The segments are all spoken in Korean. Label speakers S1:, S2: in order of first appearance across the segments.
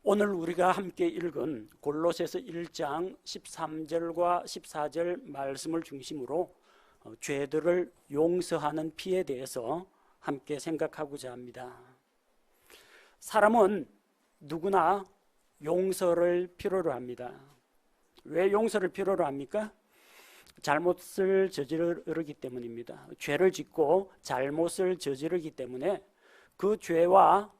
S1: 오늘 우리가 함께 읽은 골로새서 1장 13절과 14절 말씀을 중심으로 죄들을 용서하는 피에 대해서 함께 생각하고자 합니다. 사람은 누구나 용서를 필요로 합니다. 왜 용서를 필요로 합니까? 잘못을 저지르기 때문입니다. 죄를 짓고 잘못을 저지르기 때문에 그 죄와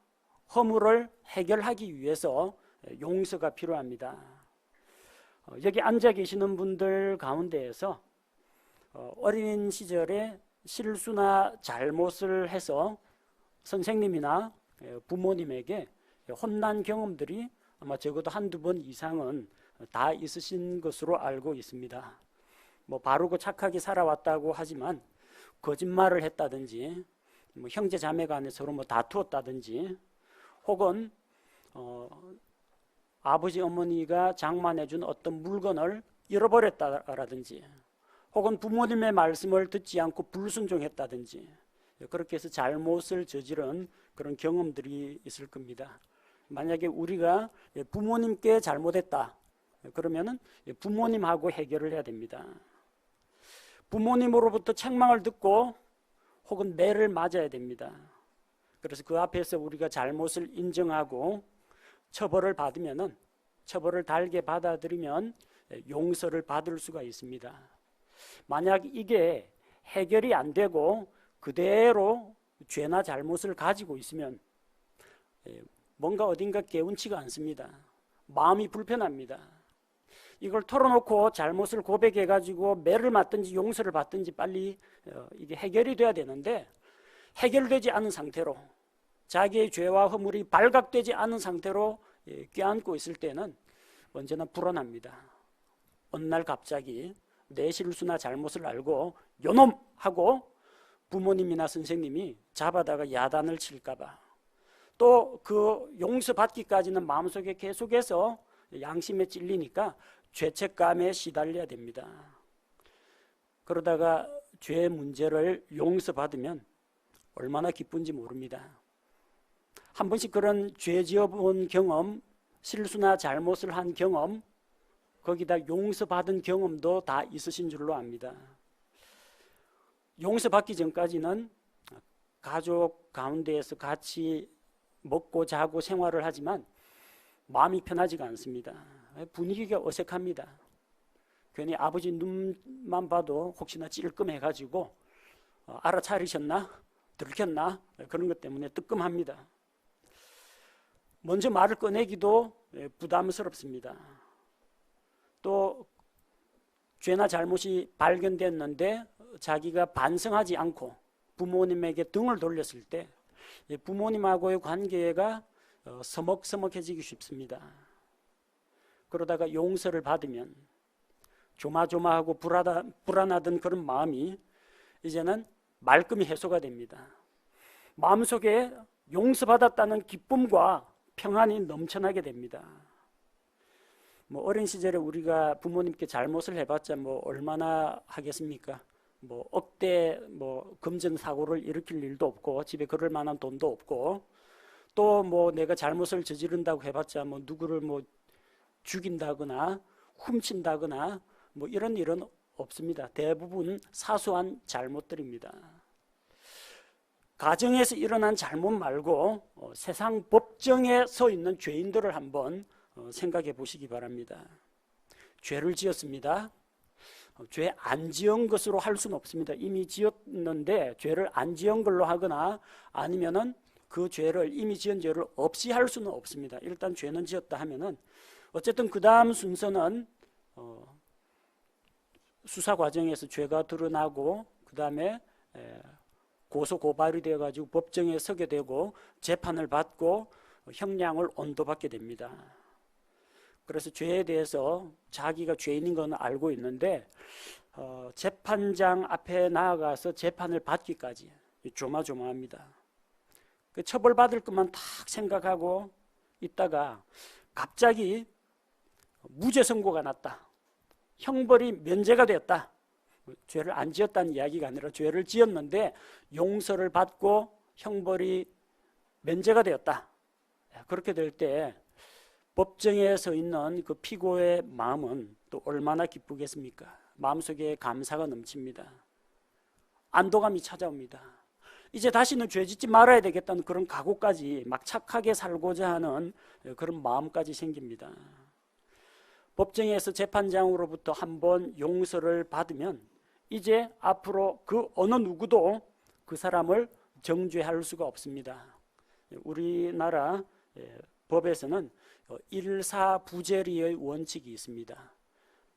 S1: 허물을 해결하기 위해서 용서가 필요합니다. 여기 앉아 계시는 분들 가운데에서 어린 시절에 실수나 잘못을 해서 선생님이나 부모님에게 혼난 경험들이 아마 적어도 한두 번 이상은 다 있으신 것으로 알고 있습니다. 바르고 착하게 살아왔다고 하지만 거짓말을 했다든지 형제 자매 간에 서로 다투었다든지 혹은 아버지 어머니가 장만해준 어떤 물건을 잃어버렸다라든지 혹은 부모님의 말씀을 듣지 않고 불순종했다든지 그렇게 해서 잘못을 저지른 그런 경험들이 있을 겁니다. 만약에 우리가 부모님께 잘못했다 그러면은 부모님하고 해결을 해야 됩니다. 부모님으로부터 책망을 듣고 혹은 매를 맞아야 됩니다. 그래서 그 앞에서 우리가 잘못을 인정하고 처벌을 받으면은 처벌을 달게 받아들이면 용서를 받을 수가 있습니다. 만약 이게 해결이 안 되고 그대로 죄나 잘못을 가지고 있으면 뭔가 어딘가 개운치가 않습니다. 마음이 불편합니다. 이걸 털어놓고 잘못을 고백해가지고 매를 맞든지 용서를 받든지 빨리 이게 해결이 돼야 되는데 해결되지 않은 상태로 자기의 죄와 허물이 발각되지 않은 상태로 껴안고 있을 때는 언제나 불안합니다. 어느 날 갑자기 내 실수나 잘못을 알고 요놈! 하고 부모님이나 선생님이 잡아다가 야단을 칠까봐 또 그 용서받기까지는 마음속에 계속해서 양심에 찔리니까 죄책감에 시달려야 됩니다. 그러다가 죄 문제를 용서받으면 얼마나 기쁜지 모릅니다. 한 번씩 그런 죄 지어본 경험, 실수나 잘못을 한 경험, 거기다 용서받은 경험도 다 있으신 줄로 압니다. 용서받기 전까지는 가족 가운데에서 같이 먹고 자고 생활을 하지만 마음이 편하지가 않습니다. 분위기가 어색합니다. 괜히 아버지 눈만 봐도 혹시나 찔끔해가지고 알아차리셨나? 들켰나? 그런 것 때문에 뜨끔합니다. 먼저 말을 꺼내기도 부담스럽습니다. 또 죄나 잘못이 발견됐는데 자기가 반성하지 않고 부모님에게 등을 돌렸을 때 부모님하고의 관계가 서먹서먹해지기 쉽습니다. 그러다가 용서를 받으면 조마조마하고 불안하던 그런 마음이 이제는 말끔히 해소가 됩니다. 마음속에 용서받았다는 기쁨과 평안이 넘쳐나게 됩니다. 어린 시절에 우리가 부모님께 잘못을 해봤자 얼마나 하겠습니까? 억대 금전사고를 일으킬 일도 없고 집에 그럴 만한 돈도 없고 또 내가 잘못을 저지른다고 해봤자 누구를 죽인다거나 훔친다거나 이런 일은 없습니다. 대부분 사소한 잘못들입니다. 가정에서 일어난 잘못 말고 세상 법정에 서 있는 죄인들을 한번 생각해 보시기 바랍니다. 죄를 지었습니다. 죄 안 지은 것으로 할 수는 없습니다. 이미 지었는데 죄를 안 지은 걸로 하거나 아니면은 그 죄를 이미 지은 죄를 없이 할 수는 없습니다. 일단 죄는 지었다 하면은 어쨌든 그 다음 순서는 수사 과정에서 죄가 드러나고 그 다음에 고소 고발이 되어가지고 법정에 서게 되고 재판을 받고 형량을 온도받게 됩니다. 그래서 죄에 대해서 자기가 죄인인 건 알고 있는데 재판장 앞에 나아가서 재판을 받기까지 조마조마합니다. 그 처벌받을 것만 탁 생각하고 있다가 갑자기 무죄 선고가 났다. 형벌이 면제가 됐다. 죄를 안 지었다는 이야기가 아니라 죄를 지었는데 용서를 받고 형벌이 면제가 되었다. 그렇게 될 때 법정에 서 있는 그 피고의 마음은 또 얼마나 기쁘겠습니까? 마음속에 감사가 넘칩니다. 안도감이 찾아옵니다. 이제 다시는 죄 짓지 말아야 되겠다는 그런 각오까지, 막 착하게 살고자 하는 그런 마음까지 생깁니다. 법정에서 재판장으로부터 한번 용서를 받으면 이제 앞으로 그 어느 누구도 그 사람을 정죄할 수가 없습니다. 우리나라 법에서는 일사부재리의 원칙이 있습니다.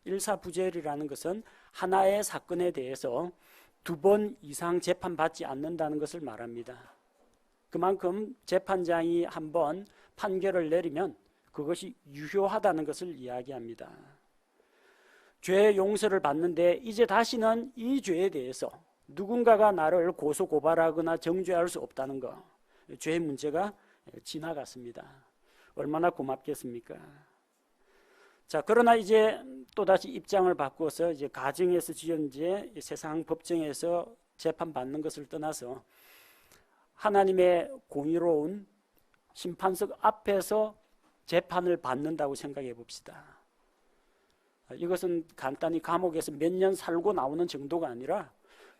S1: 일사부재리라는 것은 하나의 사건에 대해서 2번 이상 재판받지 않는다는 것을 말합니다. 그만큼 재판장이 한번 판결을 내리면 그것이 유효하다는 것을 이야기합니다. 죄 용서를 받는데 이제 다시는 이 죄에 대해서 누군가가 나를 고소고발하거나 정죄할 수 없다는 것, 죄의 문제가 지나갔습니다. 얼마나 고맙겠습니까? 자, 그러나 이제 또다시 입장을 바꿔서 이제 가정에서 지연제 세상 법정에서 재판받는 것을 떠나서 하나님의 공의로운 심판석 앞에서 재판을 받는다고 생각해 봅시다. 이것은 간단히 감옥에서 몇 년 살고 나오는 정도가 아니라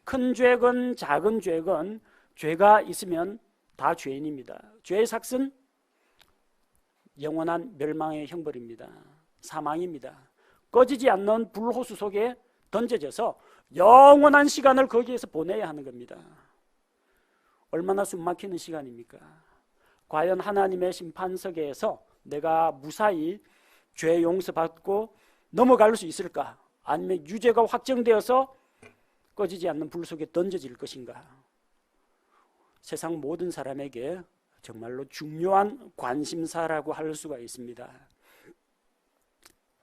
S1: 큰 죄건 작은 죄건 죄가 있으면 다 죄인입니다. 죄의 삭은 영원한 멸망의 형벌입니다. 사망입니다. 꺼지지 않는 불호수 속에 던져져서 영원한 시간을 거기에서 보내야 하는 겁니다. 얼마나 숨막히는 시간입니까? 과연 하나님의 심판석에서 내가 무사히 죄 용서받고 넘어갈 수 있을까? 아니면 유죄가 확정되어서 꺼지지 않는 불 속에 던져질 것인가? 세상 모든 사람에게 정말로 중요한 관심사라고 할 수가 있습니다.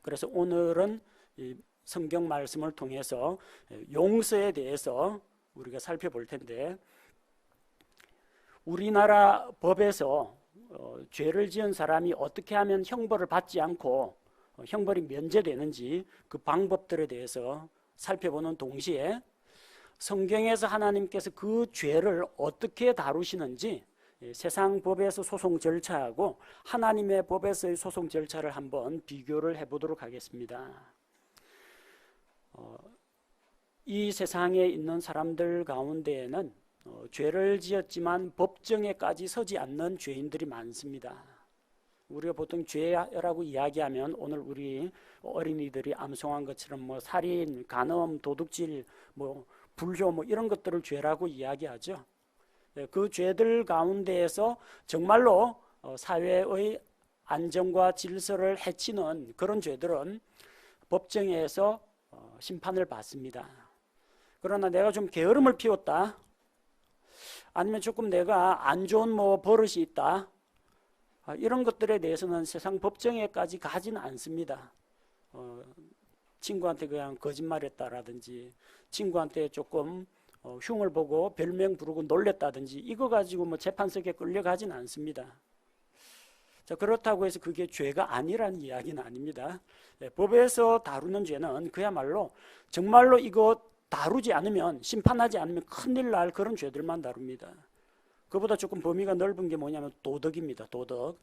S1: 그래서 오늘은 이 성경 말씀을 통해서 용서에 대해서 우리가 살펴볼 텐데, 우리나라 법에서 죄를 지은 사람이 어떻게 하면 형벌을 받지 않고 형벌이 면제되는지 그 방법들에 대해서 살펴보는 동시에 성경에서 하나님께서 그 죄를 어떻게 다루시는지 세상 법에서 소송 절차하고 하나님의 법에서의 소송 절차를 한번 비교를 해보도록 하겠습니다. 이 세상에 있는 사람들 가운데에는 죄를 지었지만 법정에까지 서지 않는 죄인들이 많습니다. 우리가 보통 죄라고 이야기하면 오늘 우리 어린이들이 암송한 것처럼 뭐 살인, 간음, 도둑질, 뭐 불효 뭐 이런 것들을 죄라고 이야기하죠. 그 죄들 가운데에서 정말로 사회의 안정과 질서를 해치는 그런 죄들은 법정에서 심판을 받습니다. 그러나 내가 좀 게으름을 피웠다, 아니면 조금 내가 안 좋은 뭐 버릇이 있다, 이런 것들에 대해서는 세상 법정에까지 가지는 않습니다. 친구한테 그냥 거짓말했다라든지 친구한테 조금 흉을 보고 별명 부르고 놀랬다든지 이거 가지고 뭐 재판석에 끌려가진 않습니다. 자, 그렇다고 해서 그게 죄가 아니라는 이야기는 아닙니다. 법에서 다루는 죄는 그야말로 정말로 이거 다루지 않으면, 심판하지 않으면 큰일 날 그런 죄들만 다룹니다. 그보다 조금 범위가 넓은 게 뭐냐면 도덕입니다. 도덕.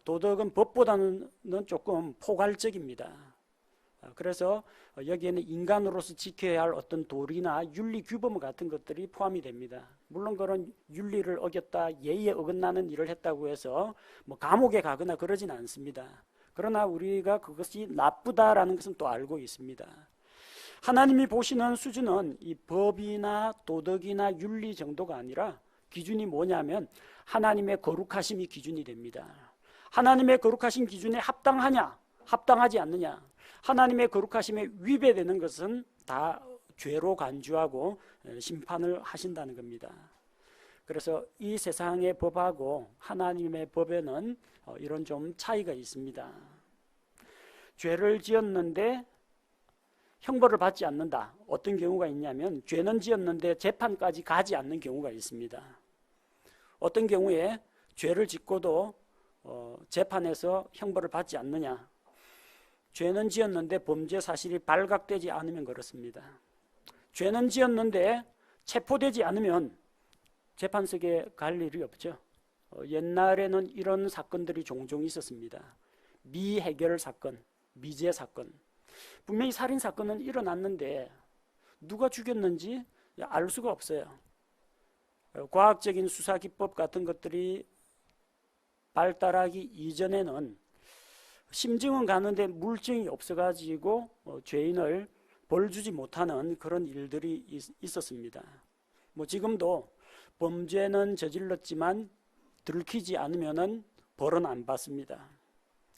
S1: 도덕은 법보다는 조금 포괄적입니다. 그래서 여기에는 인간으로서 지켜야 할 어떤 도리나 윤리 규범 같은 것들이 포함이 됩니다. 물론 그런 윤리를 어겼다, 예의에 어긋나는 일을 했다고 해서 뭐 감옥에 가거나 그러진 않습니다. 그러나 우리가 그것이 나쁘다라는 것은 또 알고 있습니다. 하나님이 보시는 수준은 이 법이나 도덕이나 윤리 정도가 아니라 기준이 뭐냐면 하나님의 거룩하심이 기준이 됩니다. 하나님의 거룩하신 기준에 합당하냐, 합당하지 않느냐, 하나님의 거룩하심에 위배되는 것은 다 죄로 간주하고 심판을 하신다는 겁니다. 그래서 이 세상의 법하고 하나님의 법에는 이런 좀 차이가 있습니다. 죄를 지었는데 형벌을 받지 않는다. 어떤 경우가 있냐면 죄는 지었는데 재판까지 가지 않는 경우가 있습니다. 어떤 경우에 죄를 짓고도 재판에서 형벌을 받지 않느냐. 죄는 지었는데 범죄 사실이 발각되지 않으면 그렇습니다. 죄는 지었는데 체포되지 않으면 재판석에 갈 일이 없죠. 옛날에는 이런 사건들이 종종 있었습니다. 미해결 사건, 미제 사건. 분명히 살인 사건은 일어났는데 누가 죽였는지 알 수가 없어요. 과학적인 수사 기법 같은 것들이 발달하기 이전에는 심증은 가는데 물증이 없어가지고 죄인을 벌 주지 못하는 그런 일들이 있었습니다. 뭐 지금도 범죄는 저질렀지만 들키지 않으면은 벌은 안 받습니다.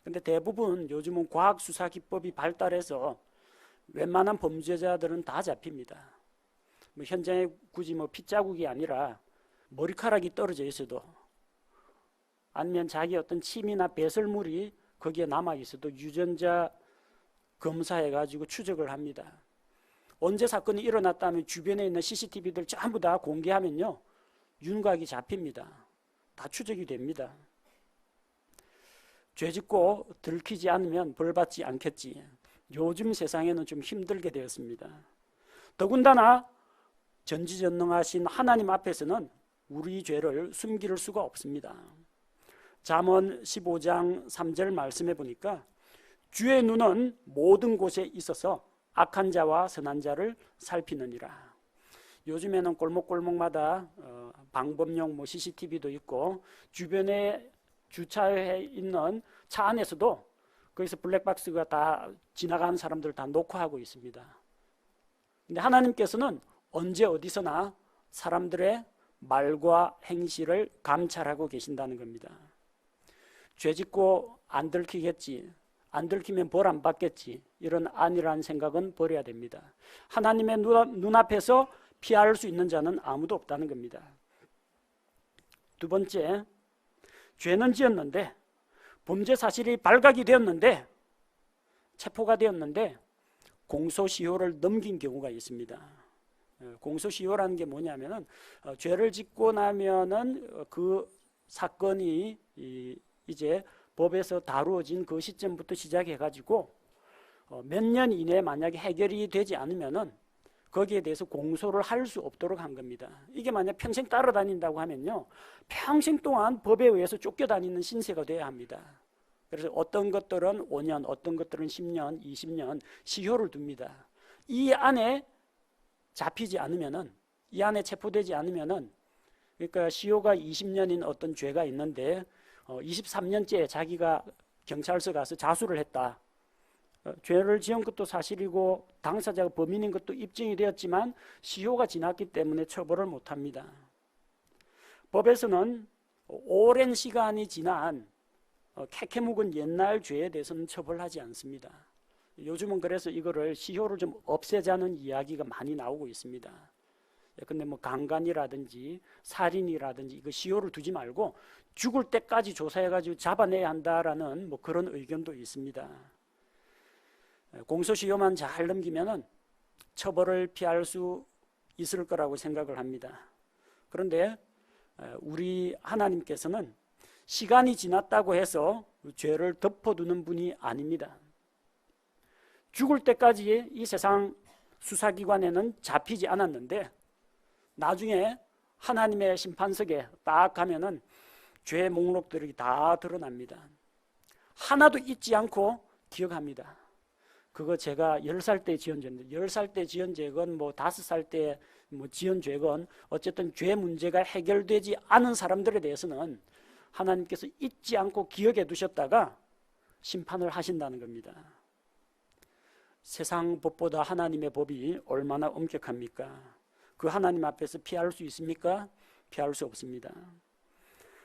S1: 근데 대부분 요즘은 과학 수사 기법이 발달해서 웬만한 범죄자들은 다 잡힙니다. 뭐 현장에 굳이 뭐 핏자국이 아니라 머리카락이 떨어져 있어도, 아니면 자기 어떤 침이나 배설물이 거기에 남아 있어도 유전자 검사해가지고 추적을 합니다. 언제 사건이 일어났다면 주변에 있는 CCTV들 전부 다 공개하면요, 윤곽이 잡힙니다. 다 추적이 됩니다. 죄 짓고 들키지 않으면 벌 받지 않겠지. 요즘 세상에는 좀 힘들게 되었습니다. 더군다나 전지전능하신 하나님 앞에서는 우리 죄를 숨길 수가 없습니다. 잠언 15장 3절 말씀해 보니까 주의 눈은 모든 곳에 있어서 악한 자와 선한 자를 살피느니라. 요즘에는 골목골목마다 방범용 뭐 CCTV도 있고, 주변에 주차해 있는 차 안에서도 거기서 블랙박스가 다 지나가는 사람들 다 녹화하고 있습니다. 근데 하나님께서는 언제 어디서나 사람들의 말과 행실을 감찰하고 계신다는 겁니다. 죄 짓고 안 들키겠지, 안 들키면 벌 안 받겠지, 이런 안일한 생각은 버려야 됩니다. 하나님의 눈앞에서 피할 수 있는 자는 아무도 없다는 겁니다. 두 번째, 죄는 지었는데, 범죄 사실이 발각이 되었는데, 체포가 되었는데 공소시효를 넘긴 경우가 있습니다. 공소시효라는 게 뭐냐면은 죄를 짓고 나면은 그 사건이 이제 법에서 다루어진 그 시점부터 시작해가지고 몇 년 이내에 만약에 해결이 되지 않으면은 거기에 대해서 공소를 할 수 없도록 한 겁니다. 이게 만약 평생 따라다닌다고 하면요, 평생 동안 법에 의해서 쫓겨다니는 신세가 돼야 합니다. 그래서 어떤 것들은 5년, 어떤 것들은 10년, 20년 시효를 둡니다. 이 안에 잡히지 않으면은, 이 안에 체포되지 않으면은, 그러니까 시효가 20년인 어떤 죄가 있는데 23년째 자기가 경찰서 가서 자수를 했다. 죄를 지은 것도 사실이고 당사자가 범인인 것도 입증이 되었지만 시효가 지났기 때문에 처벌을 못합니다. 법에서는 오랜 시간이 지난 캐캐 묵은 옛날 죄에 대해서는 처벌하지 않습니다. 요즘은 그래서 이거를 시효를 좀 없애자는 이야기가 많이 나오고 있습니다. 근데 뭐 강간이라든지 살인이라든지 이거 시효를 두지 말고 죽을 때까지 조사해가지고 잡아내야 한다라는 뭐 그런 의견도 있습니다. 공소시효만 잘 넘기면은 처벌을 피할 수 있을 거라고 생각을 합니다. 그런데 우리 하나님께서는 시간이 지났다고 해서 죄를 덮어두는 분이 아닙니다. 죽을 때까지 이 세상 수사기관에는 잡히지 않았는데 나중에 하나님의 심판석에 딱 가면은 죄 목록들이 다 드러납니다. 하나도 잊지 않고 기억합니다. 그거 제가 10살 때 지은 죄인데, 10살 때 지은 죄건 뭐 5살 때 뭐 지은 죄건 어쨌든 죄 문제가 해결되지 않은 사람들에 대해서는 하나님께서 잊지 않고 기억해 두셨다가 심판을 하신다는 겁니다. 세상 법보다 하나님의 법이 얼마나 엄격합니까? 그 하나님 앞에서 피할 수 있습니까? 피할 수 없습니다.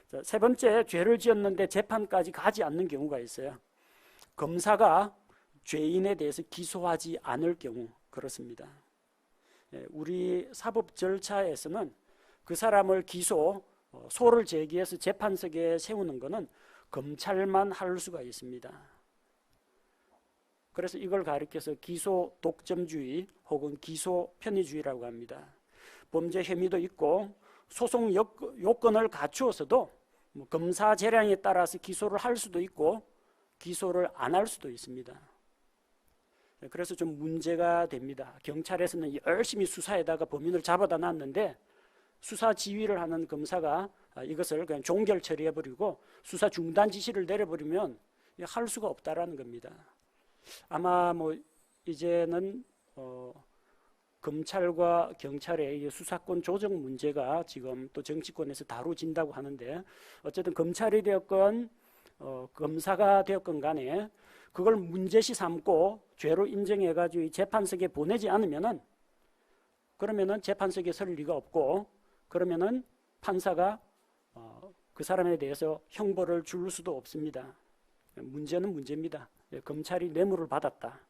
S1: 자, 세 번째, 죄를 지었는데 재판까지 가지 않는 경우가 있어요. 검사가 죄인에 대해서 기소하지 않을 경우, 그렇습니다. 우리 사법 절차에서는 그 사람을 소를 제기해서 재판석에 세우는 것은 검찰만 할 수가 있습니다. 그래서 이걸 가리켜서 기소 독점주의 혹은 기소 편의주의라고 합니다. 범죄 혐의도 있고 소송 요건을 갖추어서도 뭐 검사 재량에 따라서 기소를 할 수도 있고 기소를 안 할 수도 있습니다. 그래서 좀 문제가 됩니다. 경찰에서는 열심히 수사에다가 범인을 잡아다 놨는데 수사 지휘를 하는 검사가 이것을 그냥 종결 처리해버리고 수사 중단 지시를 내려버리면 할 수가 없다라는 겁니다. 아마 뭐 이제는 검찰과 경찰의 수사권 조정 문제가 지금 또 정치권에서 다뤄진다고 하는데, 어쨌든 검찰이 되었건 검사가 되었건 간에 그걸 문제시 삼고 죄로 인정해가지고 재판석에 보내지 않으면은, 그러면은 재판석에 설 리가 없고, 그러면은 판사가 그 사람에 대해서 형벌을 줄 수도 없습니다. 문제는 문제입니다. 검찰이 뇌물을 받았다,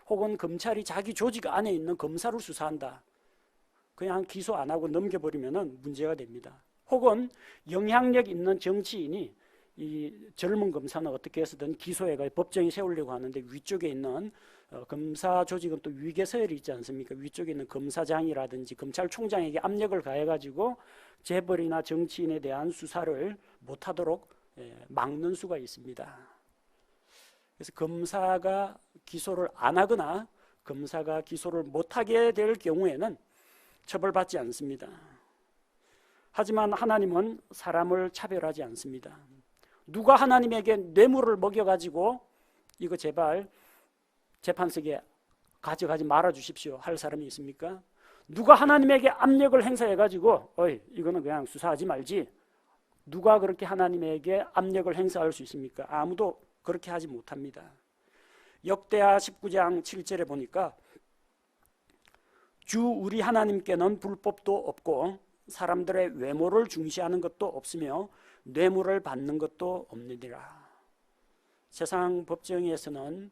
S1: 혹은 검찰이 자기 조직 안에 있는 검사를 수사한다, 그냥 기소 안 하고 넘겨버리면 문제가 됩니다. 혹은 영향력 있는 정치인이 이 젊은 검사는 어떻게 해서든 기소해가 법정에 세우려고 하는데, 위쪽에 있는 검사 조직은 또 위계 서열이 있지 않습니까? 위쪽에 있는 검사장이라든지 검찰총장에게 압력을 가해가지고 재벌이나 정치인에 대한 수사를 못하도록 막는 수가 있습니다. 그래서 검사가 기소를 안 하거나 검사가 기소를 못하게 될 경우에는 처벌받지 않습니다. 하지만 하나님은 사람을 차별하지 않습니다. 누가 하나님에게 뇌물을 먹여가지고 이거 제발 재판석에 가져가지 말아 주십시오 할 사람이 있습니까? 누가 하나님에게 압력을 행사해가지고 어이 이거는 그냥 수사하지 말지, 누가 그렇게 하나님에게 압력을 행사할 수 있습니까? 아무도 그렇게 하지 못합니다. 역대하 19장 7절에 보니까 주 우리 하나님께는 불법도 없고 사람들의 외모를 중시하는 것도 없으며 뇌물을 받는 것도 없느니라. 세상 법정에서는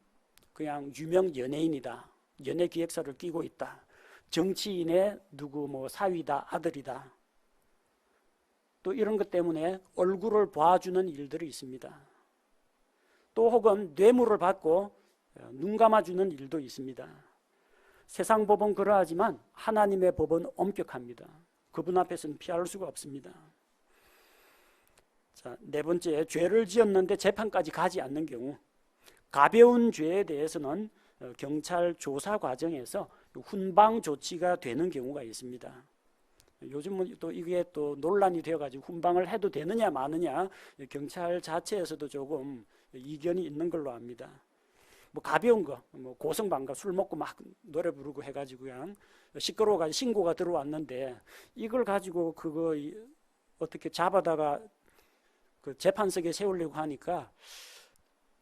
S1: 그냥 유명 연예인이다, 연예기획사를 끼고 있다, 정치인의 누구 뭐 사위다, 아들이다, 또 이런 것 때문에 얼굴을 봐주는 일들이 있습니다. 또 혹은 뇌물을 받고 눈 감아주는 일도 있습니다. 세상 법은 그러하지만 하나님의 법은 엄격합니다. 그분 앞에서는 피할 수가 없습니다. 자, 네 번째, 죄를 지었는데 재판까지 가지 않는 경우, 가벼운 죄에 대해서는 경찰 조사 과정에서 훈방 조치가 되는 경우가 있습니다. 요즘은 또 이게 또 논란이 되어가지고 훈방을 해도 되느냐 마느냐, 경찰 자체에서도 조금 이견이 있는 걸로 압니다. 뭐 가벼운 거, 뭐 고성방가 술 먹고 막 노래 부르고 해가지고 그냥 시끄러워가지고 신고가 들어왔는데, 이걸 가지고 그거 어떻게 잡아다가 그 재판석에 세우려고 하니까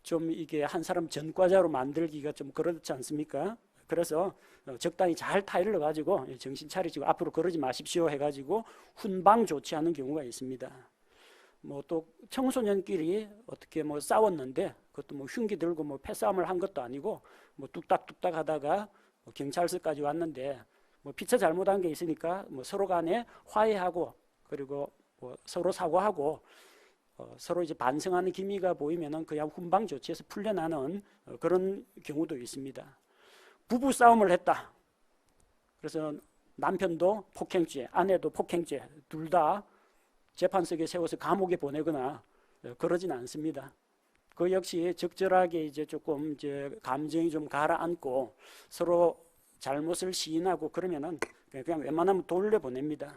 S1: 좀 이게 한 사람 전과자로 만들기가 좀 그렇지 않습니까? 그래서 적당히 잘 타일러 가지고 정신 차리시고 앞으로 그러지 마십시오 해가지고 훈방 조치하는 경우가 있습니다. 뭐 또 청소년끼리 어떻게 뭐 싸웠는데, 그것도 뭐 흉기 들고 뭐 패싸움을 한 것도 아니고 뭐 뚝딱뚝딱 하다가 뭐 경찰서까지 왔는데, 뭐 피차 잘못한 게 있으니까 뭐 서로 간에 화해하고, 그리고 뭐 서로 사과하고 서로 이제 반성하는 기미가 보이면은 그냥 훈방 조치에서 풀려나는 그런 경우도 있습니다. 부부 싸움을 했다, 그래서 남편도 폭행죄, 아내도 폭행죄, 둘 다 재판석에 세워서 감옥에 보내거나 그러진 않습니다. 그 역시 적절하게 이제 조금 이제 감정이 좀 가라앉고 서로 잘못을 시인하고 그러면은 그냥 웬만하면 돌려보냅니다.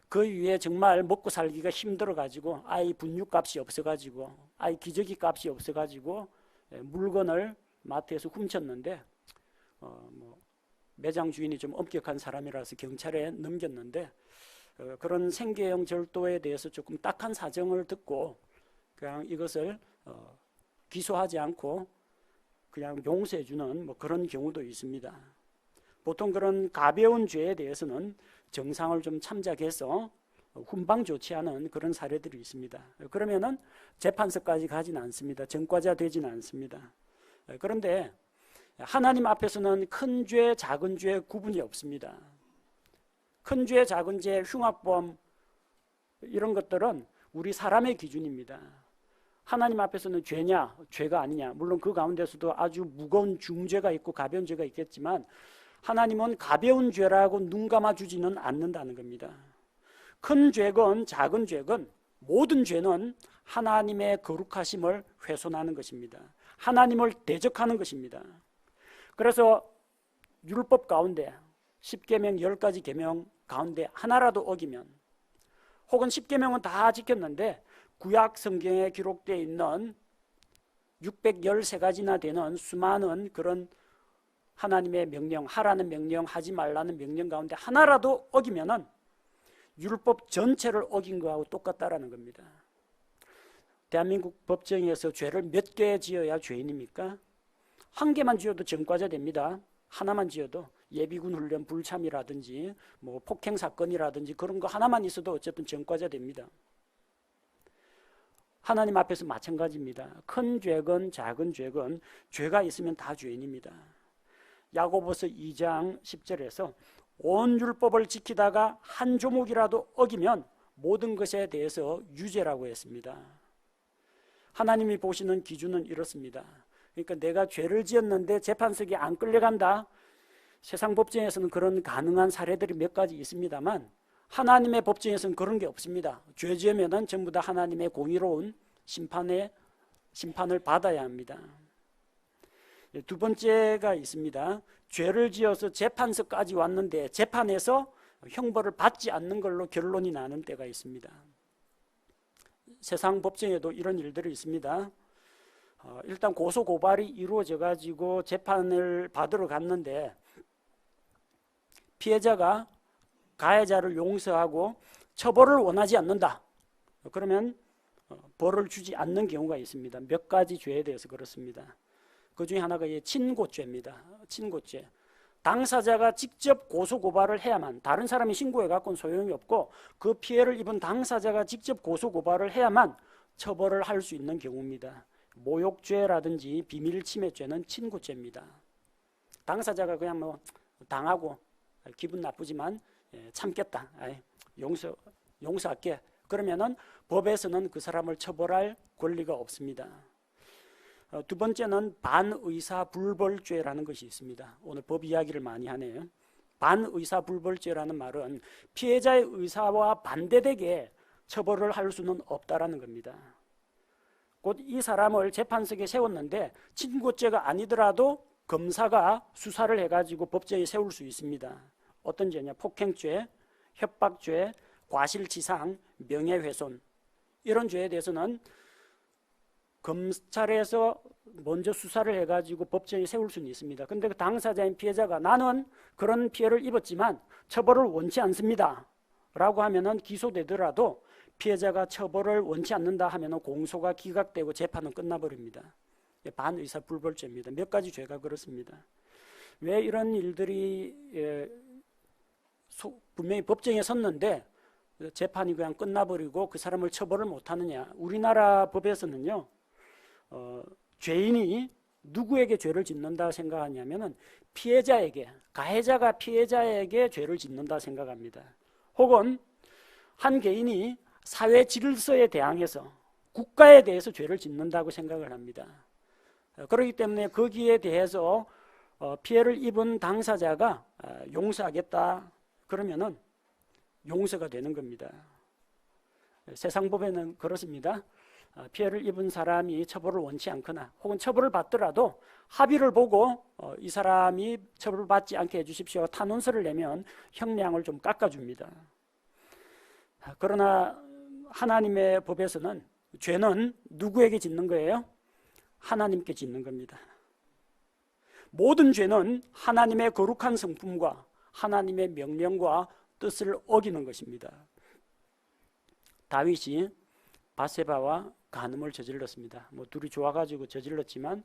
S1: 그 위에 정말 먹고 살기가 힘들어가지고 아이 분유값이 없어가지고 아이 기저귀 값이 없어가지고 물건을 마트에서 훔쳤는데 뭐 매장 주인이 좀 엄격한 사람이라서 경찰에 넘겼는데, 그런 생계형 절도에 대해서 조금 딱한 사정을 듣고 그냥 이것을 기소하지 않고 그냥 용서해주는 뭐 그런 경우도 있습니다. 보통 그런 가벼운 죄에 대해서는 정상을 좀 참작해서 훈방 조치하는 그런 사례들이 있습니다. 그러면은 재판서까지 가지는 않습니다. 전과자 되지는 않습니다. 그런데 하나님 앞에서는 큰 죄, 작은 죄 구분이 없습니다. 큰 죄, 작은 죄, 흉악범 이런 것들은 우리 사람의 기준입니다. 하나님 앞에서는 죄냐, 죄가 아니냐, 물론 그 가운데서도 아주 무거운 중죄가 있고 가벼운 죄가 있겠지만 하나님은 가벼운 죄라고 눈 감아주지는 않는다는 겁니다. 큰 죄건 작은 죄건 모든 죄는 하나님의 거룩하심을 훼손하는 것입니다. 하나님을 대적하는 것입니다. 그래서 율법 가운데 10계명 10가지 계명 가운데 하나라도 어기면, 혹은 10계명은 다 지켰는데 구약 성경에 기록되어 있는 613가지나 되는 수많은 그런 하나님의 명령, 하라는 명령, 하지 말라는 명령 가운데 하나라도 어기면은 율법 전체를 어긴 거하고 똑같다라는 겁니다. 대한민국 법정에서 죄를 몇 개 지어야 죄인입니까? 한 개만 지어도 전과자 됩니다. 하나만 지어도 예비군 훈련 불참이라든지 뭐 폭행 사건이라든지 그런 거 하나만 있어도 어쨌든 전과자 됩니다. 하나님 앞에서 마찬가지입니다. 큰 죄건 작은 죄건 죄가 있으면 다 죄인입니다. 야고보서 2장 10절에서 온 율법을 지키다가 한 조목이라도 어기면 모든 것에 대해서 유죄라고 했습니다. 하나님이 보시는 기준은 이렇습니다. 그러니까 내가 죄를 지었는데 재판석에 안 끌려간다. 세상 법정에서는 그런 가능한 사례들이 몇 가지 있습니다만 하나님의 법정에서는 그런 게 없습니다. 죄 지으면은 전부 다 하나님의 공의로운 심판을 받아야 합니다. 두 번째가 있습니다. 죄를 지어서 재판서까지 왔는데 재판에서 형벌을 받지 않는 걸로 결론이 나는 때가 있습니다. 세상 법정에도 이런 일들이 있습니다. 일단 고소 고발이 이루어져 가지고 재판을 받으러 갔는데 피해자가 가해자를 용서하고 처벌을 원하지 않는다. 그러면 벌을 주지 않는 경우가 있습니다. 몇 가지 죄에 대해서 그렇습니다. 그 중에 하나가 친고죄입니다. 친고죄. 당사자가 직접 고소 고발을 해야만, 다른 사람이 신고해 갖고는 소용이 없고 그 피해를 입은 당사자가 직접 고소 고발을 해야만 처벌을 할 수 있는 경우입니다. 모욕죄라든지 비밀침해죄는 친고죄입니다. 당사자가 그냥 뭐 당하고 기분 나쁘지만 참겠다. 용서할게. 그러면은 법에서는 그 사람을 처벌할 권리가 없습니다. 두 번째는 반의사불벌죄라는 것이 있습니다. 오늘 법 이야기를 많이 하네요. 반의사불벌죄라는 말은 피해자의 의사와 반대되게 처벌을 할 수는 없다라는 겁니다. 곧 이 사람을 재판석에 세웠는데 친고죄가 아니더라도 검사가 수사를 해가지고 법정에 세울 수 있습니다. 어떤 죄냐? 폭행죄, 협박죄, 과실치상, 명예훼손 이런 죄에 대해서는 검찰에서 먼저 수사를 해가지고 법정에 세울 수는 있습니다. 그런데 그 당사자인 피해자가 나는 그런 피해를 입었지만 처벌을 원치 않습니다 라고 하면은 기소되더라도 피해자가 처벌을 원치 않는다 하면은 공소가 기각되고 재판은 끝나버립니다. 반의사불벌죄입니다. 몇 가지 죄가 그렇습니다. 왜 이런 일들이 분명히 법정에 섰는데 재판이 그냥 끝나버리고 그 사람을 처벌을 못하느냐? 우리나라 법에서는요, 죄인이 누구에게 죄를 짓는다 생각하냐면은 피해자에게, 가해자가 피해자에게 죄를 짓는다 생각합니다. 혹은 한 개인이 사회 질서에 대항해서 국가에 대해서 죄를 짓는다고 생각을 합니다. 그렇기 때문에 거기에 대해서 피해를 입은 당사자가 용서하겠다 그러면은 용서가 되는 겁니다. 세상 법에는 그렇습니다. 피해를 입은 사람이 처벌을 원치 않거나 혹은 처벌을 받더라도 합의를 보고 이 사람이 처벌을 받지 않게 해주십시오. 탄원서를 내면 형량을 좀 깎아줍니다. 그러나 하나님의 법에서는 죄는 누구에게 짓는 거예요? 하나님께 짓는 겁니다. 모든 죄는 하나님의 거룩한 성품과 하나님의 명령과 뜻을 어기는 것입니다. 다윗이 밧세바와 간음을 저질렀습니다. 뭐 둘이 좋아가지고 저질렀지만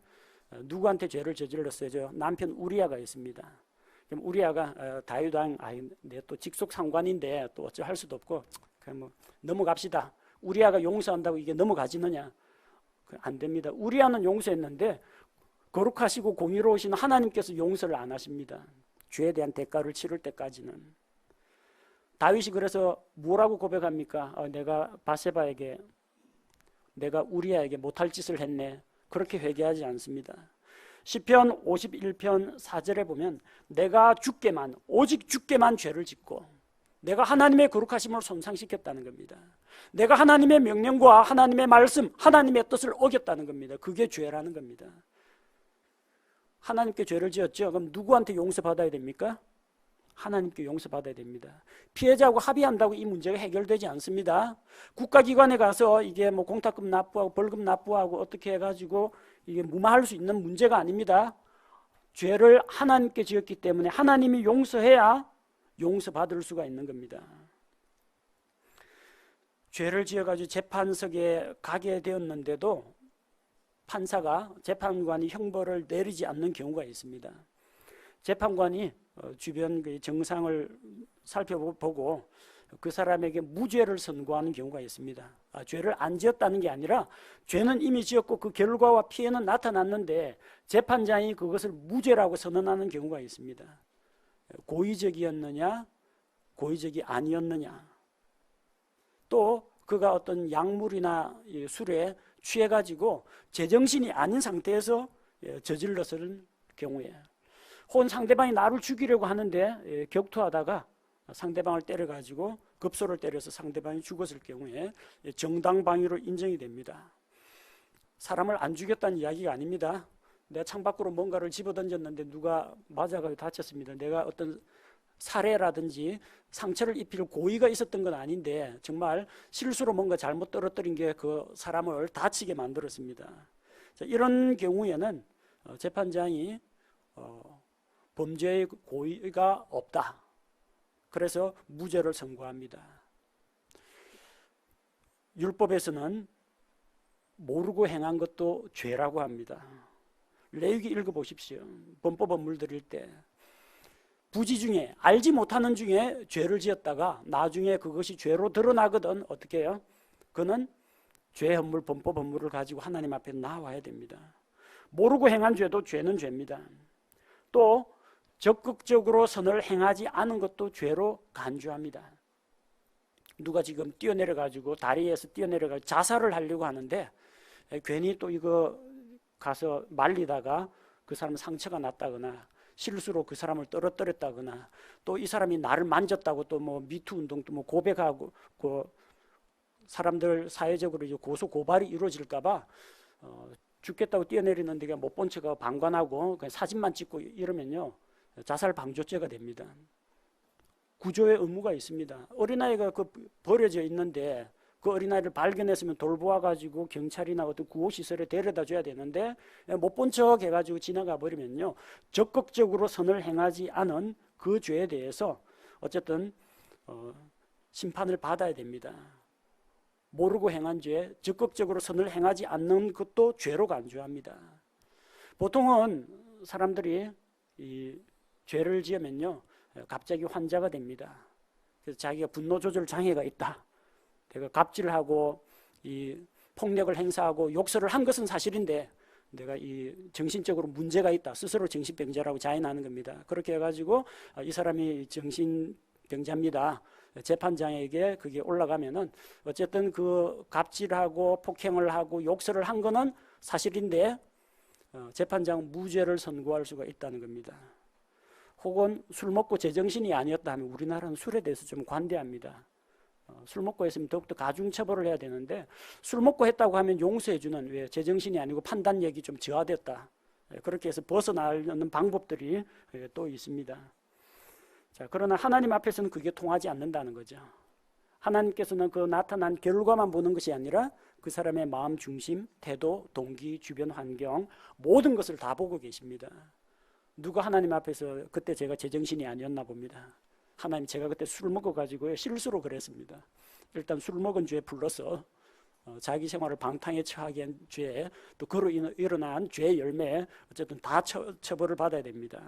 S1: 누구한테 죄를 저질렀어요? 남편 우리아가 있습니다. 그럼 우리아가 다윗 왕, 내 또 직속 상관인데 또 어쩔 할 수도 없고 그냥 뭐 넘어갑시다. 우리아가 용서한다고 이게 넘어가지느냐? 안 됩니다. 우리아는 용서했는데 거룩하시고 공의로우신 하나님께서 용서를 안 하십니다. 죄에 대한 대가를 치를 때까지는. 다윗이 그래서 뭐라고 고백합니까? 내가 밧세바에게, 내가 우리아에게 못할 짓을 했네. 그렇게 회개하지 않습니다. 시편 51편 4절에 보면 내가 주께만, 오직 주께만 죄를 짓고 내가 하나님의 거룩하심을 손상시켰다는 겁니다. 내가 하나님의 명령과 하나님의 말씀, 하나님의 뜻을 어겼다는 겁니다. 그게 죄라는 겁니다. 하나님께 죄를 지었죠. 그럼 누구한테 용서받아야 됩니까? 하나님께 용서받아야 됩니다. 피해자하고 합의한다고 이 문제가 해결되지 않습니다. 국가기관에 가서 이게 뭐 공탁금 납부하고 벌금 납부하고 어떻게 해가지고 이게 무마할 수 있는 문제가 아닙니다. 죄를 하나님께 지었기 때문에 하나님이 용서해야 용서받을 수가 있는 겁니다. 죄를 지어가지고 재판석에 가게 되었는데도 판사가, 재판관이 형벌을 내리지 않는 경우가 있습니다. 재판관이 주변 정상을 살펴보고 그 사람에게 무죄를 선고하는 경우가 있습니다. 죄를 안 지었다는 게 아니라 죄는 이미 지었고 그 결과와 피해는 나타났는데 재판장이 그것을 무죄라고 선언하는 경우가 있습니다. 고의적이었느냐, 고의적이 아니었느냐, 또 그가 어떤 약물이나 술에 취해가지고 제정신이 아닌 상태에서 저질렀을 경우에, 혹은 상대방이 나를 죽이려고 하는데 격투하다가 상대방을 때려가지고 급소를 때려서 상대방이 죽었을 경우에 정당방위로 인정이 됩니다. 사람을 안 죽였다는 이야기가 아닙니다. 내가 창밖으로 뭔가를 집어던졌는데 누가 맞아가지고 다쳤습니다. 내가 어떤 살해라든지 상처를 입힐 고의가 있었던 건 아닌데 정말 실수로 뭔가 잘못 떨어뜨린 게 그 사람을 다치게 만들었습니다. 자, 이런 경우에는 재판장이 범죄의 고의가 없다, 그래서 무죄를 선고합니다. 율법에서는 모르고 행한 것도 죄라고 합니다. 레위기 읽어보십시오. 범법 업무를 드릴 때 부지 중에, 알지 못하는 중에 죄를 지었다가 나중에 그것이 죄로 드러나거든 어떻게 해요? 그는 죄 헌물, 범법 업무를 가지고 하나님 앞에 나와야 됩니다. 모르고 행한 죄도 죄는 죄입니다. 또 적극적으로 선을 행하지 않은 것도 죄로 간주합니다. 누가 지금 뛰어내려가지고 다리에서 뛰어내려가지고 자살을 하려고 하는데 괜히 또 이거 가서 말리다가 그 사람 상처가 났다거나 실수로 그 사람을 떨어뜨렸다거나 또 이 사람이 나를 만졌다고 또 뭐 미투 운동도 뭐 고백하고 그 사람들 사회적으로 이제 고소 고발이 이루어질까봐 죽겠다고 뛰어내리는 데가 못 본 척하고 방관하고 그냥 사진만 찍고 이러면요 자살 방조죄가 됩니다. 구조의 의무가 있습니다. 어린아이가 버려져 있는데 그 어린아이를 발견했으면 돌보아가지고 경찰이나 어떤 구호시설에 데려다 줘야 되는데 못 본 척 해가지고 지나가 버리면요 적극적으로 선을 행하지 않은 그 죄에 대해서 어쨌든 심판을 받아야 됩니다. 모르고 행한 죄, 적극적으로 선을 행하지 않는 것도 죄로 간주합니다. 보통은 사람들이 이 죄를 지으면요 갑자기 환자가 됩니다. 그래서 자기가 분노 조절 장애가 있다, 내가 갑질하고 이 폭력을 행사하고 욕설을 한 것은 사실인데 내가 이 정신적으로 문제가 있다, 스스로 정신병자라고 자인하는 겁니다. 그렇게 해가지고 이 사람이 정신병자입니다. 재판장에게 그게 올라가면은 어쨌든 그 갑질하고 폭행을 하고 욕설을 한 거는 사실인데 재판장은 무죄를 선고할 수가 있다는 겁니다. 혹은 술 먹고 제정신이 아니었다 하면 우리나라는 술에 대해서 좀 관대합니다. 술 먹고 했으면 더욱더 가중처벌을 해야 되는데 술 먹고 했다고 하면 용서해주는, 왜 제정신이 아니고 판단력이 좀 저하됐다, 그렇게 해서 벗어나는 방법들이 또 있습니다. 자, 그러나 하나님 앞에서는 그게 통하지 않는다는 거죠. 하나님께서는 그 나타난 결과만 보는 것이 아니라 그 사람의 마음 중심, 태도, 동기, 주변 환경 모든 것을 다 보고 계십니다. 누가 하나님 앞에서 그때 제가 제정신이 아니었나 봅니다. 하나님, 제가 그때 술 먹어가지고 실수로 그랬습니다. 일단 술 먹은 죄 불러서 자기 생활을 방탕에 처하게 한 죄, 또 그로 일어난 죄의 열매, 어쨌든 다 처벌을 받아야 됩니다.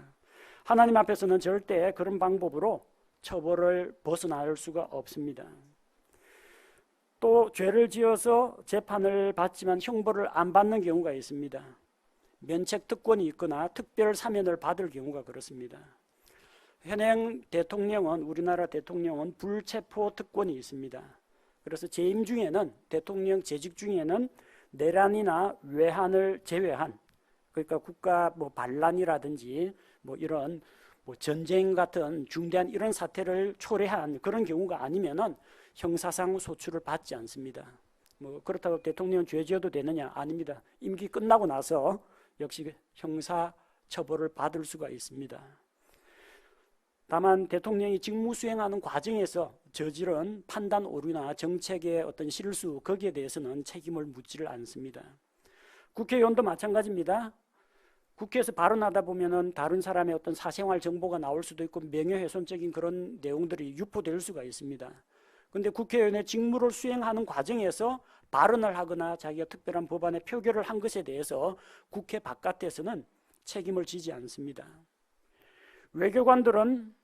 S1: 하나님 앞에서는 절대 그런 방법으로 처벌을 벗어날 수가 없습니다. 또 죄를 지어서 재판을 받지만 형벌을 안 받는 경우가 있습니다. 면책 특권이 있거나 특별 사면을 받을 경우가 그렇습니다. 현행 대통령은, 우리나라 대통령은 불체포 특권이 있습니다. 그래서 재임 중에는, 대통령 재직 중에는 내란이나 외환을 제외한, 그러니까 국가 뭐 반란이라든지 뭐 이런 뭐 전쟁 같은 중대한 이런 사태를 초래한 그런 경우가 아니면은 형사상 소출을 받지 않습니다. 뭐 그렇다고 대통령 죄 지어도 되느냐? 아닙니다. 임기 끝나고 나서 역시 형사 처벌을 받을 수가 있습니다. 다만 대통령이 직무 수행하는 과정에서 저지른 판단 오류나 정책의 어떤 실수, 거기에 대해서는 책임을 묻지를 않습니다. 국회의원도 마찬가지입니다. 국회에서 발언하다 보면은 다른 사람의 어떤 사생활 정보가 나올 수도 있고 명예훼손적인 그런 내용들이 유포될 수가 있습니다. 근데 국회의원의 직무를 수행하는 과정에서 발언을 하거나 자기가 특별한 법안에 표결을 한 것에 대해서 국회 바깥에서는 책임을 지지 않습니다. 외교관들은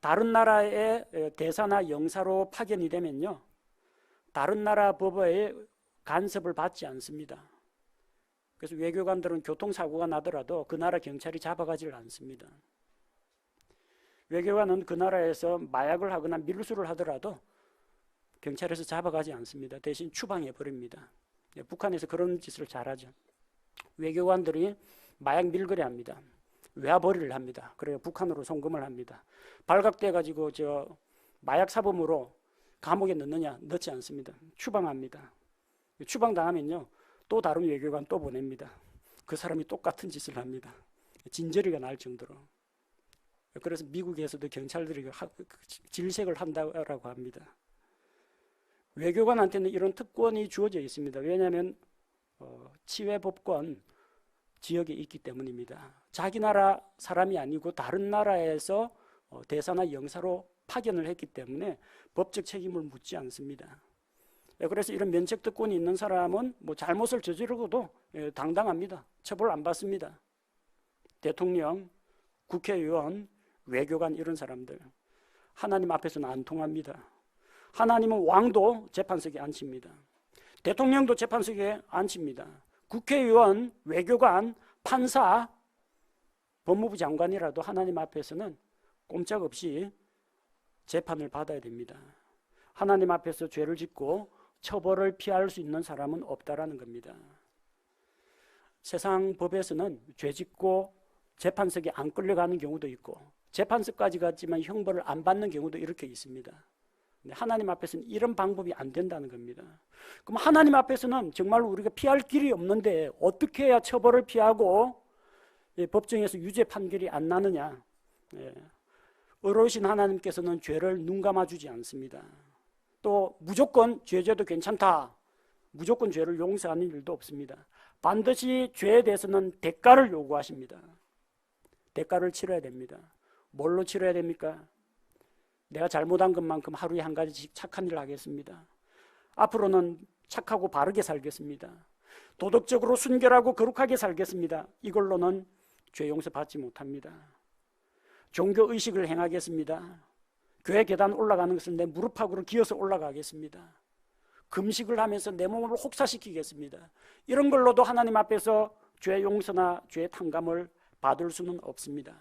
S1: 다른 나라의 대사나 영사로 파견이 되면요, 다른 나라 법에 간섭을 받지 않습니다. 그래서 외교관들은 교통사고가 나더라도 그 나라 경찰이 잡아가지를 않습니다. 외교관은 그 나라에서 마약을 하거나 밀수를 하더라도 경찰에서 잡아가지 않습니다. 대신 추방해 버립니다. 북한에서 그런 짓을 잘하죠. 외교관들이 마약 밀거래 합니다. 외화벌이를 합니다. 그래요. 북한으로 송금을 합니다. 발각돼 가지고 마약 사범으로 감옥에 넣느냐? 넣지 않습니다. 추방합니다. 추방당하면요, 또 다른 외교관 또 보냅니다. 그 사람이 똑같은 짓을 합니다. 진저리가 날 정도로. 그래서 미국에서도 경찰들이 질색을 한다고 합니다. 외교관한테는 이런 특권이 주어져 있습니다. 왜냐하면 치외법권 지역에 있기 때문입니다. 자기 나라 사람이 아니고 다른 나라에서 대사나 영사로 파견을 했기 때문에 법적 책임을 묻지 않습니다. 그래서 이런 면책특권이 있는 사람은 잘못을 저지르고도 당당합니다. 처벌 안 받습니다. 대통령, 국회의원, 외교관 이런 사람들 하나님 앞에서는 안 통합니다. 하나님은 왕도 재판석에 앉힙니다. 대통령도 재판석에 앉힙니다. 국회의원, 외교관, 판사, 법무부 장관이라도 하나님 앞에서는 꼼짝없이 재판을 받아야 됩니다. 하나님 앞에서 죄를 짓고 처벌을 피할 수 있는 사람은 없다라는 겁니다. 세상 법에서는 죄 짓고 재판석에 안 끌려가는 경우도 있고 재판석까지 갔지만 형벌을 안 받는 경우도 이렇게 있습니다. 하나님 앞에서는 이런 방법이 안 된다는 겁니다. 그럼 하나님 앞에서는 정말로 우리가 피할 길이 없는데 어떻게 해야 처벌을 피하고 법정에서 유죄 판결이 안 나느냐? 의로우신 하나님께서는 죄를 눈 감아주지 않습니다. 또 무조건 죄져도 괜찮다, 무조건 죄를 용서하는 일도 없습니다. 반드시 죄에 대해서는 대가를 요구하십니다. 대가를 치러야 됩니다. 뭘로 치러야 됩니까? 내가 잘못한 것만큼 하루에 한 가지씩 착한 일을 하겠습니다. 앞으로는 착하고 바르게 살겠습니다. 도덕적으로 순결하고 거룩하게 살겠습니다. 이걸로는 죄 용서 받지 못합니다. 종교의식을 행하겠습니다. 교회 계단 올라가는 것을 내 무릎팍으로 기어서 올라가겠습니다. 금식을 하면서 내 몸을 혹사시키겠습니다. 이런 걸로도 하나님 앞에서 죄 용서나 죄 탕감을 받을 수는 없습니다.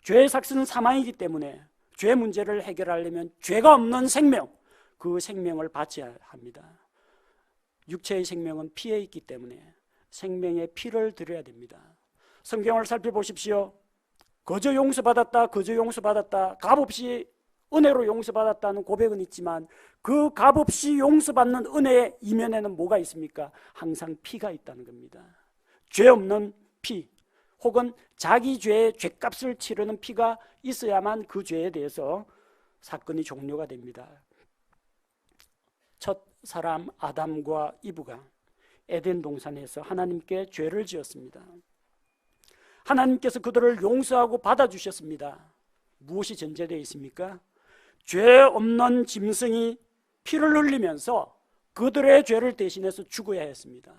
S1: 죄의 삭스는 사망이기 때문에 죄 문제를 해결하려면 죄가 없는 생명, 그 생명을 바쳐야 합니다. 육체의 생명은 피에 있기 때문에 생명의 피를 드려야 됩니다. 성경을 살펴보십시오. 거저 용서받았다, 거저 용서받았다, 값없이 은혜로 용서받았다는 고백은 있지만 그 값없이 용서받는 은혜의 이면에는 뭐가 있습니까? 항상 피가 있다는 겁니다. 죄 없는 피, 혹은 자기 죄의 죄값을 치르는 피가 있어야만 그 죄에 대해서 사건이 종료가 됩니다. 첫 사람 아담과 이브가 에덴 동산에서 하나님께 죄를 지었습니다. 하나님께서 그들을 용서하고 받아주셨습니다. 무엇이 전제되어 있습니까? 죄 없는 짐승이 피를 흘리면서 그들의 죄를 대신해서 죽어야 했습니다.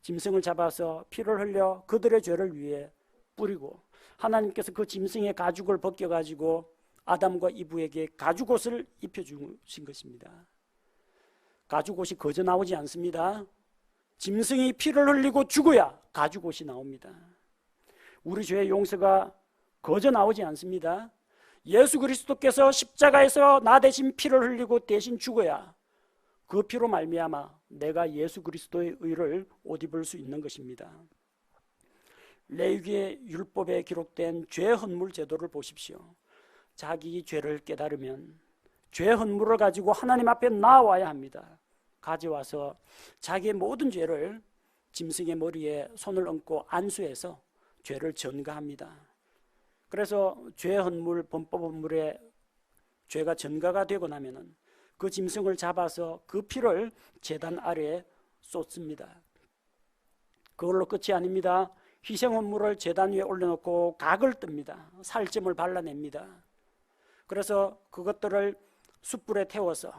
S1: 짐승을 잡아서 피를 흘려 그들의 죄를 위해 뿌리고 하나님께서 그 짐승의 가죽을 벗겨가지고 아담과 이브에게 가죽옷을 입혀주신 것입니다. 가죽옷이 거저 나오지 않습니다. 짐승이 피를 흘리고 죽어야 가죽옷이 나옵니다. 우리 죄의 용서가 거저 나오지 않습니다. 예수 그리스도께서 십자가에서 나 대신 피를 흘리고 대신 죽어야 그 피로 말미암아 내가 예수 그리스도의 의를 옷 입을 수 있는 것입니다. 레위기의 율법에 기록된 죄 헌물 제도를 보십시오. 자기 죄를 깨달으면 죄 헌물을 가지고 하나님 앞에 나와야 합니다. 가져와서 자기의 모든 죄를 짐승의 머리에 손을 얹고 안수해서 죄를 전가합니다. 그래서 죄 헌물, 범법 헌물에 죄가 전가가 되고 나면은 그 짐승을 잡아서 그 피를 제단 아래에 쏟습니다. 그걸로 끝이 아닙니다. 희생헌물을 제단 위에 올려놓고 각을 뜹니다. 살점을 발라냅니다. 그래서 그것들을 숯불에 태워서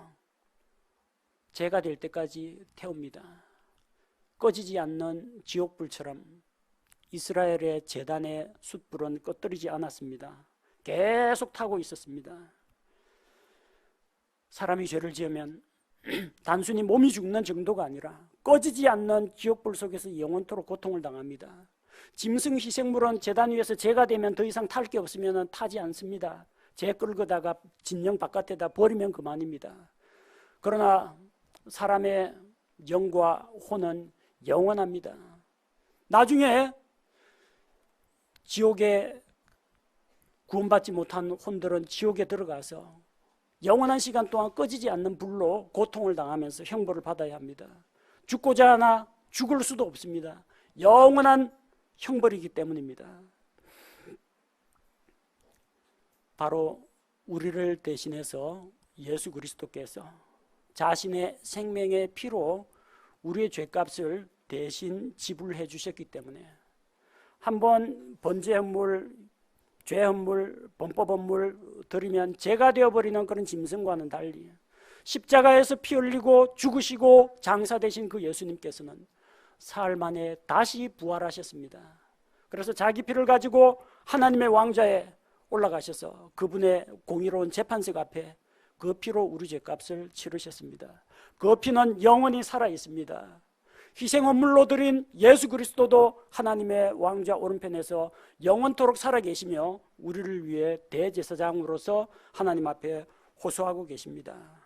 S1: 재가 될 때까지 태웁니다. 꺼지지 않는 지옥불처럼 이스라엘의 제단의 숯불은 꺼뜨리지 않았습니다. 계속 타고 있었습니다. 사람이 죄를 지으면 단순히 몸이 죽는 정도가 아니라 꺼지지 않는 지옥불 속에서 영원토록 고통을 당합니다. 짐승 희생물은 제단 위에서 재가 되면 더 이상 탈 게 없으면 타지 않습니다. 재 끌고다가 진영 바깥에다 버리면 그만입니다. 그러나 사람의 영과 혼은 영원합니다. 나중에 지옥에 구원받지 못한 혼들은 지옥에 들어가서 영원한 시간 동안 꺼지지 않는 불로 고통을 당하면서 형벌을 받아야 합니다. 죽고자 하나 죽을 수도 없습니다. 영원한 형벌이기 때문입니다. 바로 우리를 대신해서 예수 그리스도께서 자신의 생명의 피로 우리의 죄값을 대신 지불해 주셨기 때문에 한번 번제헌물, 죄헌물, 범법헌물 드리면 죄가 되어버리는 그런 짐승과는 달리 십자가에서 피 흘리고 죽으시고 장사되신 그 예수님께서는 사흘 만에 다시 부활하셨습니다. 그래서 자기 피를 가지고 하나님의 왕좌에 올라가셔서 그분의 공의로운 재판석 앞에 그 피로 우리 죄값을 치르셨습니다. 그 피는 영원히 살아있습니다. 희생헌물로 드린 예수 그리스도도 하나님의 왕좌 오른편에서 영원토록 살아계시며 우리를 위해 대제사장으로서 하나님 앞에 호소하고 계십니다.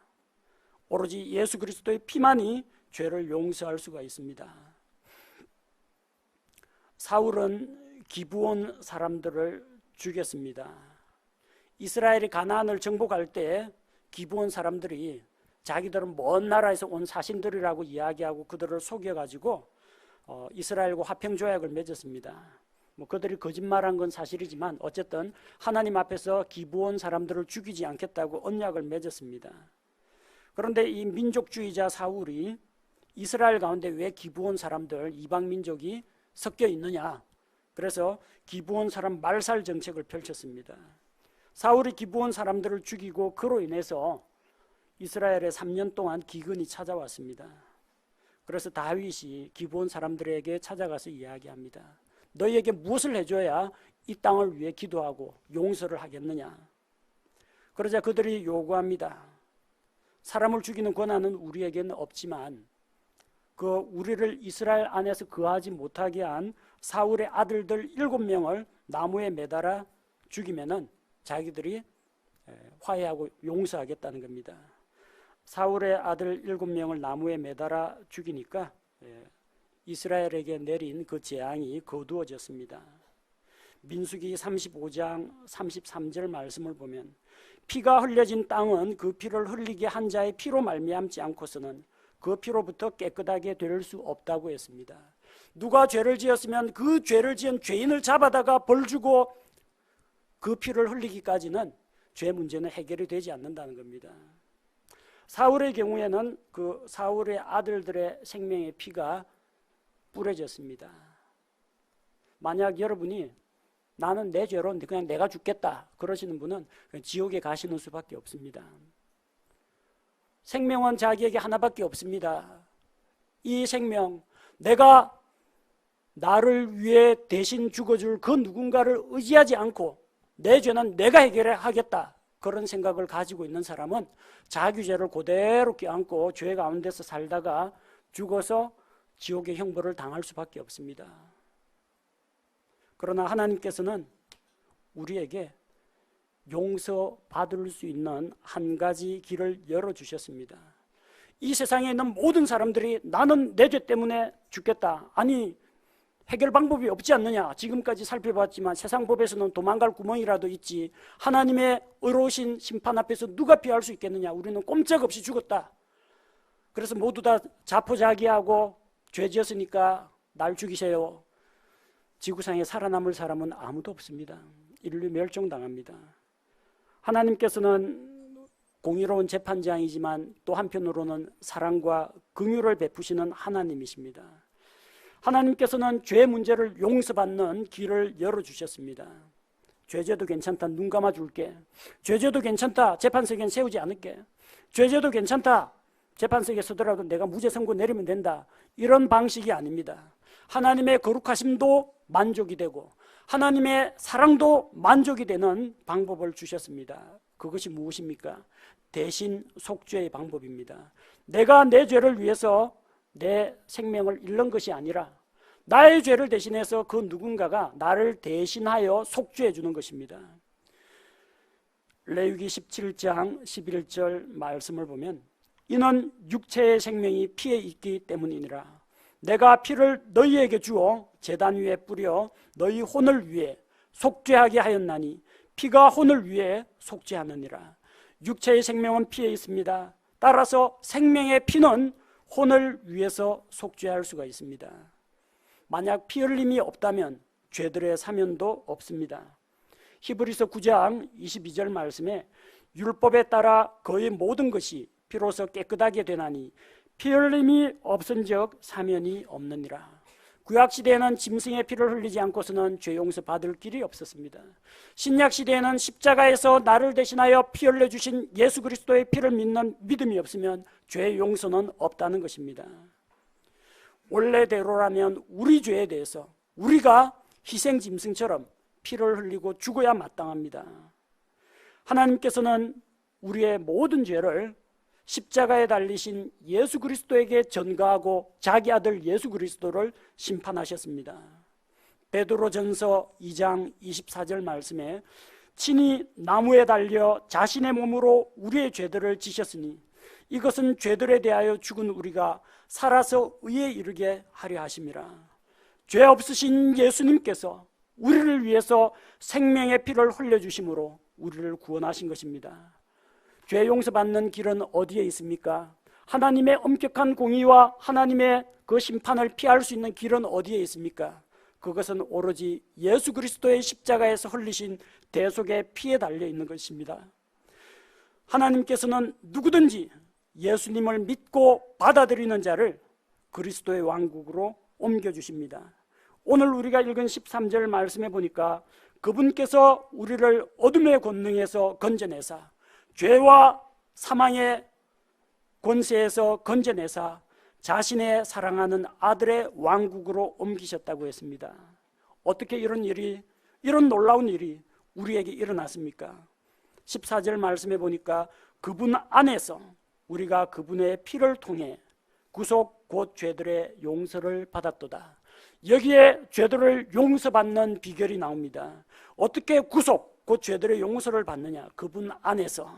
S1: 오로지 예수 그리스도의 피만이 죄를 용서할 수가 있습니다. 사울은 기브온 사람들을 죽였습니다. 이스라엘이 가나안을 정복할 때 기브온 사람들이 자기들은 먼 나라에서 온 사신들이라고 이야기하고 그들을 속여가지고 이스라엘과 화평조약을 맺었습니다. 그들이 거짓말한 건 사실이지만 어쨌든 하나님 앞에서 기브온 사람들을 죽이지 않겠다고 언약을 맺었습니다. 그런데 이 민족주의자 사울이 이스라엘 가운데 왜 기브온 사람들, 이방 민족이 섞여 있느냐, 그래서 기브온 사람 말살 정책을 펼쳤습니다. 사울이 기브온 사람들을 죽이고 그로 인해서 이스라엘에 3년 동안 기근이 찾아왔습니다. 그래서 다윗이 기브온 사람들에게 찾아가서 이야기합니다. 너희에게 무엇을 해줘야 이 땅을 위해 기도하고 용서를 하겠느냐. 그러자 그들이 요구합니다. 사람을 죽이는 권한은 우리에게는 없지만 그 우리를 이스라엘 안에서 거하지 못하게 한 사울의 아들들 7명을 나무에 매달아 죽이면은 자기들이 화해하고 용서하겠다는 겁니다. 사울의 아들 7명을 나무에 매달아 죽이니까 이스라엘에게 내린 그 재앙이 거두어졌습니다. 민수기 35장 33절 말씀을 보면 피가 흘려진 땅은 그 피를 흘리게 한 자의 피로 말미암지 않고서는 그 피로부터 깨끗하게 될 수 없다고 했습니다. 누가 죄를 지었으면 그 죄를 지은 죄인을 잡아다가 벌 주고 그 피를 흘리기까지는 죄 문제는 해결이 되지 않는다는 겁니다. 사울의 경우에는 그 사울의 아들들의 생명의 피가 뿌려졌습니다. 만약 여러분이 나는 내 죄로 그냥 내가 죽겠다 그러시는 분은 지옥에 가시는 수밖에 없습니다. 생명은 자기에게 하나밖에 없습니다. 이 생명, 내가 나를 위해 대신 죽어줄 그 누군가를 의지하지 않고 내 죄는 내가 해결하겠다 그런 생각을 가지고 있는 사람은 자기 죄를 그대로 껴안고 죄 가운데서 살다가 죽어서 지옥의 형벌을 당할 수밖에 없습니다. 그러나 하나님께서는 우리에게 용서받을 수 있는 한 가지 길을 열어주셨습니다. 이 세상에 있는 모든 사람들이 나는 내 죄 때문에 죽겠다. 아니 해결 방법이 없지 않느냐. 지금까지 살펴봤지만 세상 법에서는 도망갈 구멍이라도 있지 하나님의 의로우신 심판 앞에서 누가 피할 수 있겠느냐. 우리는 꼼짝없이 죽었다. 그래서 모두 다 자포자기하고 죄 지었으니까 날 죽이세요. 지구상에 살아남을 사람은 아무도 없습니다. 인류 멸종당합니다. 하나님께서는 공의로운 재판장이지만 또 한편으로는 사랑과 긍휼을 베푸시는 하나님이십니다. 하나님께서는 죄 문제를 용서받는 길을 열어주셨습니다. 죄죄도 괜찮다, 눈 감아줄게. 죄죄도 괜찮다, 재판석엔 세우지 않을게. 죄죄도 괜찮다, 재판석에 서더라도 내가 무죄 선고 내리면 된다. 이런 방식이 아닙니다. 하나님의 거룩하심도 만족이 되고 하나님의 사랑도 만족이 되는 방법을 주셨습니다. 그것이 무엇입니까? 대신 속죄의 방법입니다. 내가 내 죄를 위해서 내 생명을 잃는 것이 아니라 나의 죄를 대신해서 그 누군가가 나를 대신하여 속죄해 주는 것입니다. 레위기 17장 11절 말씀을 보면 이는 육체의 생명이 피에 있기 때문이니라. 내가 피를 너희에게 주어 제단 위에 뿌려 너희 혼을 위해 속죄하게 하였나니 피가 혼을 위해 속죄하느니라. 육체의 생명은 피에 있습니다. 따라서 생명의 피는 혼을 위해서 속죄할 수가 있습니다. 만약 피 흘림이 없다면 죄들의 사면도 없습니다. 히브리서 9장 22절 말씀에 율법에 따라 거의 모든 것이 피로서 깨끗하게 되나니 피 흘림이 없은즉 사면이 없느니라. 구약시대에는 짐승의 피를 흘리지 않고서는 죄 용서 받을 길이 없었습니다. 신약시대에는 십자가에서 나를 대신하여 피 흘려주신 예수 그리스도의 피를 믿는 믿음이 없으면 죄 용서는 없다는 것입니다. 원래대로라면 우리 죄에 대해서 우리가 희생 짐승처럼 피를 흘리고 죽어야 마땅합니다. 하나님께서는 우리의 모든 죄를 십자가에 달리신 예수 그리스도에게 전가하고 자기 아들 예수 그리스도를 심판하셨습니다. 베드로전서 2장 24절 말씀에 친히 나무에 달려 자신의 몸으로 우리의 죄들을 지셨으니 이것은 죄들에 대하여 죽은 우리가 살아서 의에 이르게 하려 하심이라. 죄 없으신 예수님께서 우리를 위해서 생명의 피를 흘려주심으로 우리를 구원하신 것입니다. 죄 용서받는 길은 어디에 있습니까? 하나님의 엄격한 공의와 하나님의 그 심판을 피할 수 있는 길은 어디에 있습니까? 그것은 오로지 예수 그리스도의 십자가에서 흘리신 대속의 피에 달려 있는 것입니다. 하나님께서는 누구든지 예수님을 믿고 받아들이는 자를 그리스도의 왕국으로 옮겨주십니다. 오늘 우리가 읽은 13절 말씀에 보니까 그분께서 우리를 어둠의 권능에서 건져내사 죄와 사망의 권세에서 건져내사 자신의 사랑하는 아들의 왕국으로 옮기셨다고 했습니다. 어떻게 이런 놀라운 일이 우리에게 일어났습니까? 14절 말씀에 보니까 그분 안에서 우리가 그분의 피를 통해 구속 곧 죄들의 용서를 받았도다. 여기에 죄들을 용서받는 비결이 나옵니다. 어떻게 구속 곧 죄들의 용서를 받느냐? 그분 안에서.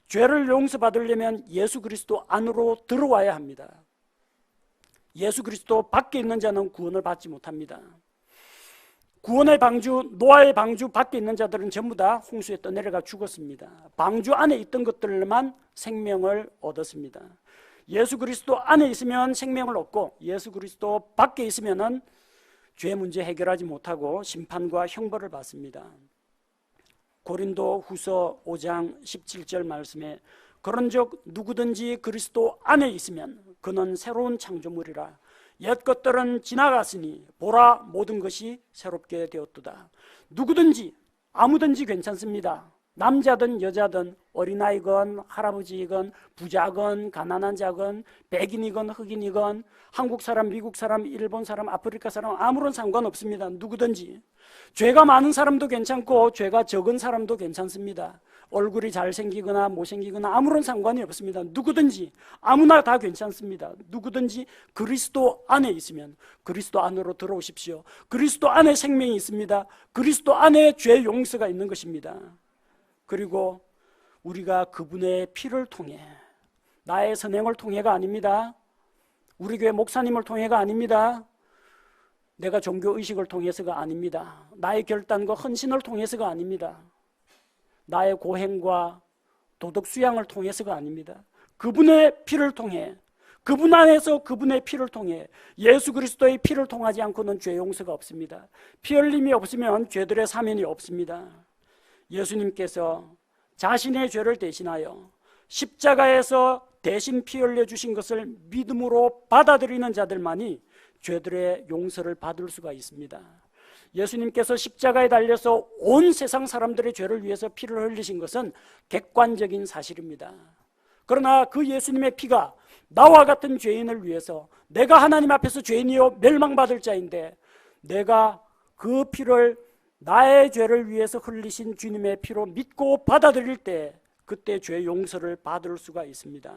S1: 죄를 용서받으려면 예수 그리스도 안으로 들어와야 합니다. 예수 그리스도 밖에 있는 자는 구원을 받지 못합니다. 구원의 방주, 노아의 방주 밖에 있는 자들은 전부 다 홍수에 떠내려가 죽었습니다. 방주 안에 있던 것들만 생명을 얻었습니다. 예수 그리스도 안에 있으면 생명을 얻고 예수 그리스도 밖에 있으면은 죄 문제 해결하지 못하고 심판과 형벌을 받습니다. 고린도 후서 5장 17절 말씀에 그런즉 누구든지 그리스도 안에 있으면 그는 새로운 창조물이라. 옛 것들은 지나갔으니 보라 모든 것이 새롭게 되었도다. 누구든지 아무든지 괜찮습니다. 남자든 여자든 어린아이건 할아버지이건 부자건 가난한 자건 백인이건 흑인이건 한국 사람, 미국 사람, 일본 사람, 아프리카 사람 아무런 상관없습니다. 누구든지. 죄가 많은 사람도 괜찮고 죄가 적은 사람도 괜찮습니다. 얼굴이 잘생기거나 못생기거나 아무런 상관이 없습니다. 누구든지 아무나 다 괜찮습니다. 누구든지 그리스도 안에 있으면 그리스도 안으로 들어오십시오. 그리스도 안에 생명이 있습니다. 그리스도 안에 죄 용서가 있는 것입니다. 그리고 우리가 그분의 피를 통해, 나의 선행을 통해가 아닙니다. 우리 교회 목사님을 통해가 아닙니다. 내가 종교의식을 통해서가 아닙니다. 나의 결단과 헌신을 통해서가 아닙니다. 나의 고행과 도덕 수양을 통해서가 아닙니다. 그분의 피를 통해, 그분 안에서 그분의 피를 통해, 예수 그리스도의 피를 통하지 않고는 죄 용서가 없습니다. 피 흘림이 없으면 죄들의 사면이 없습니다. 예수님께서 자신의 죄를 대신하여 십자가에서 대신 피 흘려 주신 것을 믿음으로 받아들이는 자들만이 죄들의 용서를 받을 수가 있습니다. 예수님께서 십자가에 달려서 온 세상 사람들의 죄를 위해서 피를 흘리신 것은 객관적인 사실입니다. 그러나 그 예수님의 피가 나와 같은 죄인을 위해서, 내가 하나님 앞에서 죄인이요 멸망받을 자인데 내가 그 피를 나의 죄를 위해서 흘리신 주님의 피로 믿고 받아들일 때 그때 죄 용서를 받을 수가 있습니다.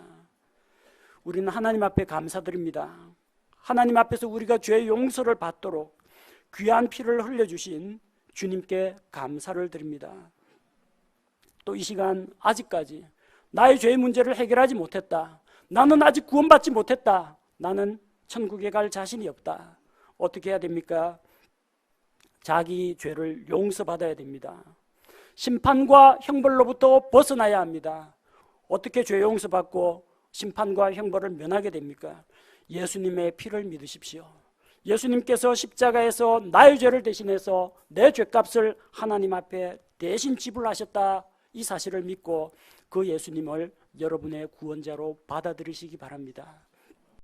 S1: 우리는 하나님 앞에 감사드립니다. 하나님 앞에서 우리가 죄 용서를 받도록 귀한 피를 흘려주신 주님께 감사를 드립니다. 또 이 시간 아직까지 나의 죄의 문제를 해결하지 못했다, 나는 아직 구원받지 못했다, 나는 천국에 갈 자신이 없다, 어떻게 해야 됩니까? 자기 죄를 용서받아야 됩니다. 심판과 형벌로부터 벗어나야 합니다. 어떻게 죄 용서받고 심판과 형벌을 면하게 됩니까? 예수님의 피를 믿으십시오. 예수님께서 십자가에서 나의 죄를 대신해서 내 죄값을 하나님 앞에 대신 지불하셨다, 이 사실을 믿고 그 예수님을 여러분의 구원자로 받아들이시기 바랍니다.